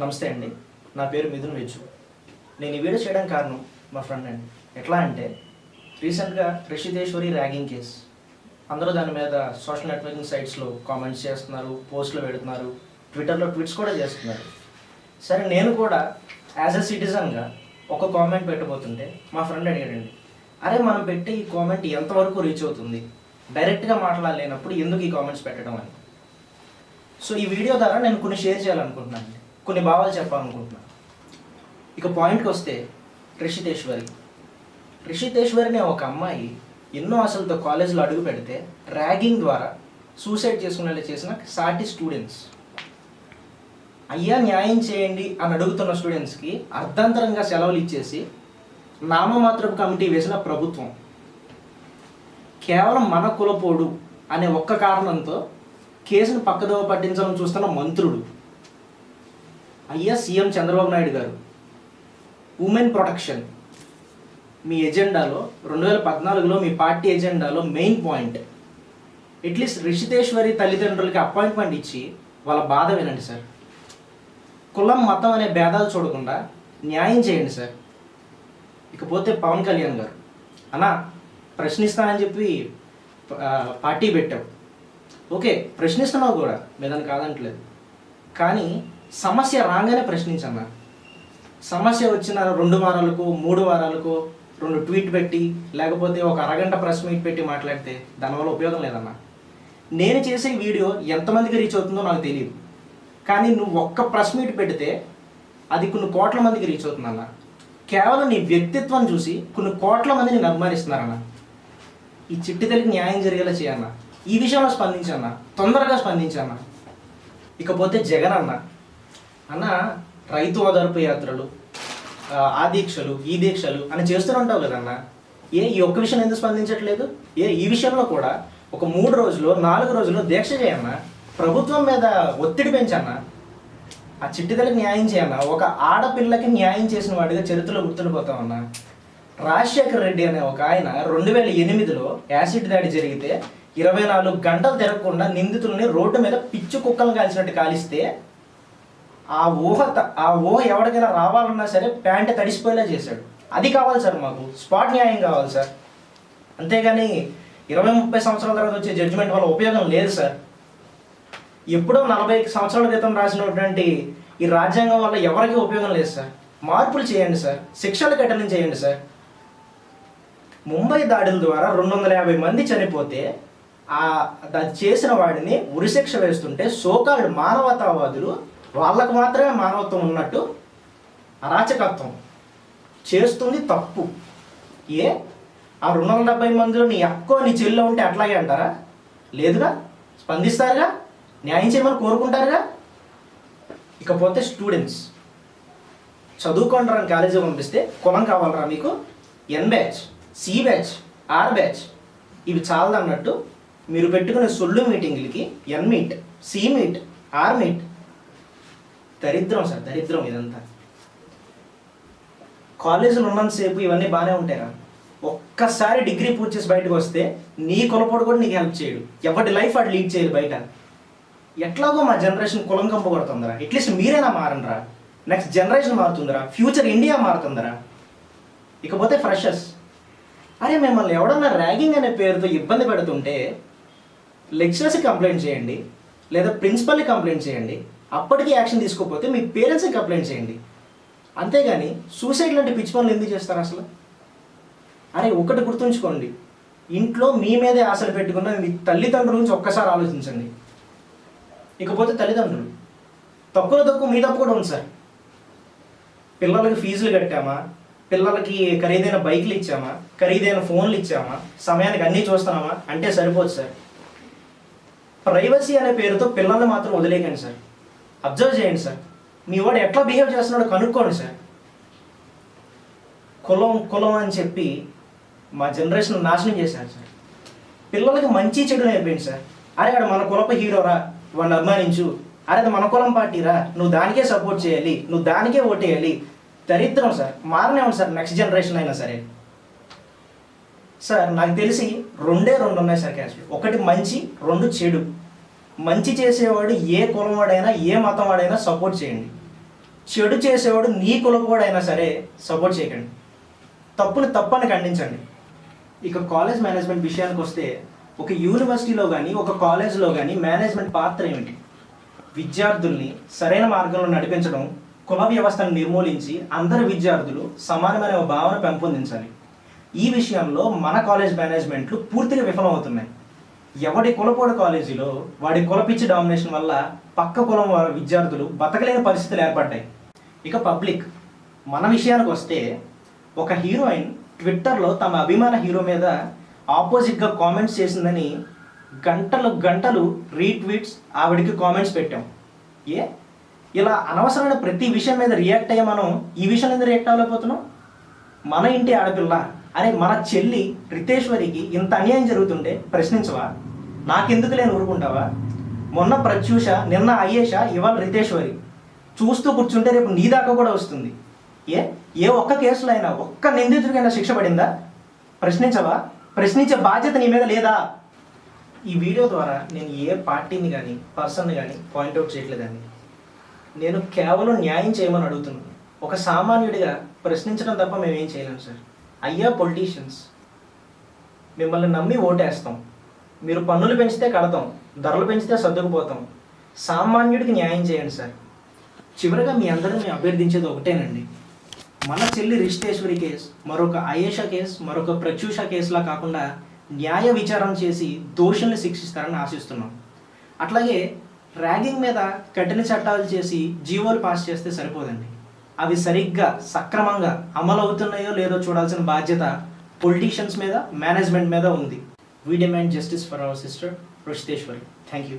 నమస్తే అండి. నా పేరు మిథున్ వెచ్చు. నేను ఈ వీడియో చేయడానికి కారణం మా ఫ్రెండ్ అండి. ఎట్లా అంటే రీసెంట్గా రిషితేశ్వరి ర్యాగింగ్ కేస్ అందరూ దాని మీద సోషల్ నెట్వర్కింగ్ సైట్స్లో కామెంట్స్ చేస్తున్నారు, పోస్టులు పెడుతున్నారు, ట్విట్టర్లో ట్వీట్స్ కూడా చేస్తున్నారు. సరే నేను కూడా యాజ్ ఎ సిటిజన్గా ఒక కామెంట్ పెట్టబోతుంటే మా ఫ్రెండ్ అడిగాడండి, అరే మనం పెట్టి ఈ కామెంట్ ఎంతవరకు రీచ్ అవుతుంది, డైరెక్ట్గా మాట్లాడలేనప్పుడు ఎందుకు ఈ కామెంట్స్ పెట్టడం అని. సో ఈ వీడియో ద్వారా నేను కొన్ని షేర్ చేయాలనుకుంటున్నాను, కొన్ని భావాలు చెప్పాలనుకుంటున్నాను. ఇక పాయింట్కి వస్తే రిషితేశ్వరిని ఒక అమ్మాయి ఎన్నో ఆశలతో కాలేజీలో అడుగు పెడితే ర్యాగింగ్ ద్వారా సూసైడ్ చేసుకునేలా చేసిన సాటి స్టూడెంట్స్. అయ్యా న్యాయం చేయండి అని అడుగుతున్న స్టూడెంట్స్కి అర్ధంతరంగా సెలవులు ఇచ్చేసి నామమాత్రపు కమిటీ వేసిన ప్రభుత్వం, కేవలం మన కులపోడు అనే ఒక్క కారణంతో కేసును పక్కదోవ పట్టించాలని చూస్తున్న మంత్రుడు. అయ్యా సీఎం చంద్రబాబు నాయుడు గారు, ఉమెన్ ప్రొటెక్షన్ మీ ఎజెండాలో 2014లో మీ పార్టీ ఎజెండాలో మెయిన్ పాయింట్. అట్లీస్ట్ రిషితేశ్వరి తల్లిదండ్రులకి అపాయింట్మెంట్ ఇచ్చి వాళ్ళ బాధ వినండి సార్. కులం మతం అనే భేదాలు చూడకుండా న్యాయం చేయండి సార్. ఇకపోతే పవన్ కళ్యాణ్ గారు, అన్నా ప్రశ్నిస్తానని చెప్పి పార్టీ పెట్టావు, ఓకే ప్రశ్నిస్తున్నావు కూడా, మీదని కాదంటలేదు, కానీ సమస్య రాగానే ప్రశ్నించన్నా. సమస్య వచ్చిన 2 వారాలకు 3 వారాలకు 2 ట్వీట్ పెట్టి లేకపోతే ఒక అరగంట ప్రెస్ మీట్ పెట్టి మాట్లాడితే దానివల్ల ఉపయోగం లేదన్నా. నేను చేసే వీడియో ఎంతమందికి రీచ్ అవుతుందో నాకు తెలియదు, కానీ నువ్వు ఒక్క ప్రెస్ మీట్ పెడితే అది కొన్ని కోట్ల మందికి రీచ్ అవుతుందన్న. కేవలం నీ వ్యక్తిత్వం చూసి కొన్ని కోట్ల మంది నేను అభిమానిస్తున్నారన్న. ఈ చిట్టి తల్లికి న్యాయం జరిగేలా చేయన్న. ఈ విషయంలో స్పందించన్న, తొందరగా స్పందించన్న. ఇకపోతే జగన్ అన్న రైతు ఓదార్పు యాత్రలు, ఆ దీక్షలు ఈ దీక్షలు అని చేస్తూనే ఉంటావు కదన్నా. ఈ ఒక్క విషయం ఎందుకు స్పందించట్లేదు? ఈ విషయంలో కూడా ఒక 3 రోజులు 4 రోజులు దీక్ష చేయన్నా, ప్రభుత్వం మీద ఒత్తిడి పెంచన్నా, ఆ చిట్టిదలకి న్యాయం చేయన్నా. ఒక ఆడపిల్లకి న్యాయం చేసిన వాడిగా చరిత్రలో గుర్తుండిపోతామన్నా. రాజశేఖర్ రెడ్డి అనే ఒక ఆయన 2008లో యాసిడ్ దాడి జరిగితే 24 గంటలు తిరగకుండా నిందితుల్ని రోడ్డు మీద పిచ్చు కుక్కలను కాల్చినట్టు కాలిస్తే ఆ ఊహ ఎవరికైనా రావాలన్నా సరే ప్యాంట్ తడిసిపోయేలా చేశాడు. అది కావాలి సార్, మాకు స్పాట్ న్యాయం కావాలి సార్. అంతేగాని 20-30 సంవత్సరాల తర్వాత వచ్చే జడ్జిమెంట్ వల్ల ఉపయోగం లేదు సార్. ఎప్పుడో 40 సంవత్సరాల క్రితం రాసినటువంటి ఈ రాజ్యాంగం వల్ల ఎవరికి ఉపయోగం లేదు సార్. మార్పులు చేయండి సార్, శిక్షలు కఠినం చేయండి సార్. ముంబై దాడుల ద్వారా 250 మంది చనిపోతే అది చేసిన వాడిని ఉరిశిక్ష వేస్తుంటే సోకాల్డ్ మానవతావాదులు వాళ్ళకు మాత్రమే మానవత్వం ఉన్నట్టు అరాచకత్వం చేస్తుంది తప్పు. ఆ 270 మందిలో నీ అక్కో నీ చెల్లో ఉంటే అట్లాగే అంటారా? లేదుగా, స్పందిస్తారుగా, న్యాయం చేయమని కోరుకుంటారుగా. ఇకపోతే స్టూడెంట్స్ చదువుకుంటారని కాలేజీ పంపిస్తే కులం కావాలరా మీకు? N batch, C batch, R batch ఇవి చాలదన్నట్టు మీరు పెట్టుకునే సొల్లు మీటింగ్లకి N meet, C meet, R meet. దరిద్రం సార్, దరిద్రం ఇదంతా. కాలేజీలో ఉన్నంతసేపు ఇవన్నీ బాగానే ఉంటాయిరా. ఒక్కసారి డిగ్రీ పూర్తి చేసి బయటకు వస్తే నీ కులపోడు కూడా నీకు హెల్ప్ చేయడు. ఎవరి లైఫ్ అటు లీడ్ చేయదు బయట. ఎట్లాగో మా జనరేషన్ కులం కంపు కొడుతుందరా. అట్లీస్ట్ మీరైనా మారండిరా. నెక్స్ట్ జనరేషన్ మారుతుందిరా, ఫ్యూచర్ ఇండియా మారుతుందిరా. ఇకపోతే ఫ్రెషర్స్, అరే మిమ్మల్ని ఎవడన్నా ర్యాగింగ్ అనే పేరుతో ఇబ్బంది పెడుతుంటే లెక్చరర్స్కి కంప్లైంట్ చేయండి, లేదా ప్రిన్సిపల్ని కంప్లైంట్ చేయండి. అప్పటికీ యాక్షన్ తీసుకోకపోతే మీ పేరెంట్స్కి కంప్లైంట్ చేయండి. అంతేగాని సూసైడ్ లాంటి పిచ్చి పనులు ఎందుకు చేస్తారు అసలు? అరే ఒకటి గుర్తుంచుకోండి, ఇంట్లో మీ మీదే ఆశలు పెట్టుకున్న మీ తల్లిదండ్రుల గురించి ఒక్కసారి ఆలోచించండి. ఇకపోతే తల్లిదండ్రులు, తక్కువ మీ తప్పు కూడా ఉంది సార్. పిల్లలకి ఫీజులు కట్టామా, పిల్లలకి ఖరీదైన బైక్లు ఇచ్చామా, ఖరీదైన ఫోన్లు ఇచ్చామా, సమయానికి అన్నీ చూస్తున్నామా అంటే సరిపోదు సార్. ప్రైవసీ అనే పేరుతో పిల్లల్ని మాత్రం వదిలేకండి సార్. అబ్జర్వ్ చేయండి సార్, మీ వాడు ఎట్లా బిహేవ్ చేస్తున్నాడో కనుక్కోండి సార్. కులం అని చెప్పి మా జనరేషన్ నాశనం చేశారు సార్. పిల్లలకి మంచి చెడు నేర్పిండి సార్. అరే వాడు మన కులపు హీరోరా, వాడిని అభిమానించు. అరే అది మన కులం పార్టీరా, నువ్వు దానికే సపోర్ట్ చేయాలి, నువ్వు దానికే ఓటేయాలి. దరిద్రం సార్, మారనేవ్వండి సార్ నెక్స్ట్ జనరేషన్ అయినా సరే. సార్ నాకు తెలిసి 2 ఉన్నాయి సార్ క్యాస్ట్. ఒకటి మంచి, 2 చెడు. మంచి చేసేవాడు ఏ కులం వాడైనా ఏ మతం వాడైనా సపోర్ట్ చేయండి. చెడు చేసేవాడు నీ కులపోడైనా సరే సపోర్ట్ చేయకండి, తప్పుని తప్పని ఖండించండి. ఇక కాలేజ్ మేనేజ్మెంట్ విషయానికి వస్తే, ఒక యూనివర్సిటీలో కానీ ఒక కాలేజ్లో కానీ మేనేజ్మెంట్ పాత్ర ఏమిటి? విద్యార్థుల్ని సరైన మార్గంలో నడిపించడం, కుల వ్యవస్థను నిర్మూలించి అందరు విద్యార్థులు సమానమైన భావన పెంపొందించాలి. ఈ విషయంలో మన కాలేజ్ మేనేజ్మెంట్లు పూర్తిగా విఫలమవుతున్నాయి. ఎవడి కులపోడు కాలేజీలో వాడి కులపిచ్చి డామినేషన్ వల్ల పక్క కులం విద్యార్థులు బతకలేని పరిస్థితులు ఏర్పడ్డాయి. ఇక పబ్లిక్, మన విషయానికి వస్తే, ఒక హీరోయిన్ ట్విట్టర్లో తమ అభిమాన హీరో మీద ఆపోజిట్గా కామెంట్స్ చేసిందని గంటలు రీట్వీట్స్ ఆవిడికి కామెంట్స్ పెట్టాం. ఇలా అనవసరమైన ప్రతి విషయం మీద రియాక్ట్ అయ్యే మనం ఈ విషయం మీద రియాక్ట్ అవ్వలేకపోతున్నాం. మన ఇంటి ఆడపిల్ల అరే మన చెల్లి రితేశ్వరికి ఇంత అన్యాయం జరుగుతుంటే ప్రశ్నించవా? నాకెందుకు లేని ఊరుకుంటావా? మొన్న ప్రత్యూష, నిన్న అయేష, ఇవాళ రితేశ్వరి. చూస్తూ కూర్చుంటే రేపు నీ దాకా కూడా వస్తుంది. ఏ ఒక్క కేసులో అయినా ఒక్క నిందితుడికైనా శిక్ష పడిందా? ప్రశ్నించవా? ప్రశ్నించే బాధ్యత నీ మీద లేదా? ఈ వీడియో ద్వారా నేను ఏ పార్టీని కానీ పర్సన్ని కానీ పాయింట్అవుట్ చేయట్లేదండి. నేను కేవలం న్యాయం చేయమని అడుగుతున్నాను. ఒక సామాన్యుడిగా ప్రశ్నించడం తప్ప మేమేం చేయలేము సార్. అయ్యా పొలిటీషియన్స్, మిమ్మల్ని నమ్మి ఓటేస్తాం, మీరు పన్నులు పెంచితే కడతాం, ధరలు పెంచితే సర్దుకుపోతాం. సామాన్యుడికి న్యాయం చేయండి సార్. చివరిగా మీ అందరిని అభ్యర్థించేది ఒకటేనండి, మన చెల్లి రిషితేశ్వరి కేసు మరొక అయేష కేసు, మరొక ప్రత్యూష కేసులా కాకుండా న్యాయ విచారణ చేసి దోషుల్ని శిక్షిస్తారని ఆశిస్తున్నాం. అట్లాగే ర్యాగింగ్ మీద కఠిన చట్టాలు చేసి జీవోలు పాస్ చేస్తే సరిపోదండి. అవి సరిగ్గా సక్రమంగా అమలు అవుతున్నాయో లేదో చూడాల్సిన బాధ్యత పొలిటీషియన్స్ మీద, మేనేజ్మెంట్ మీద ఉంది. We demand justice for hour sister Rishiteswari. Thank you.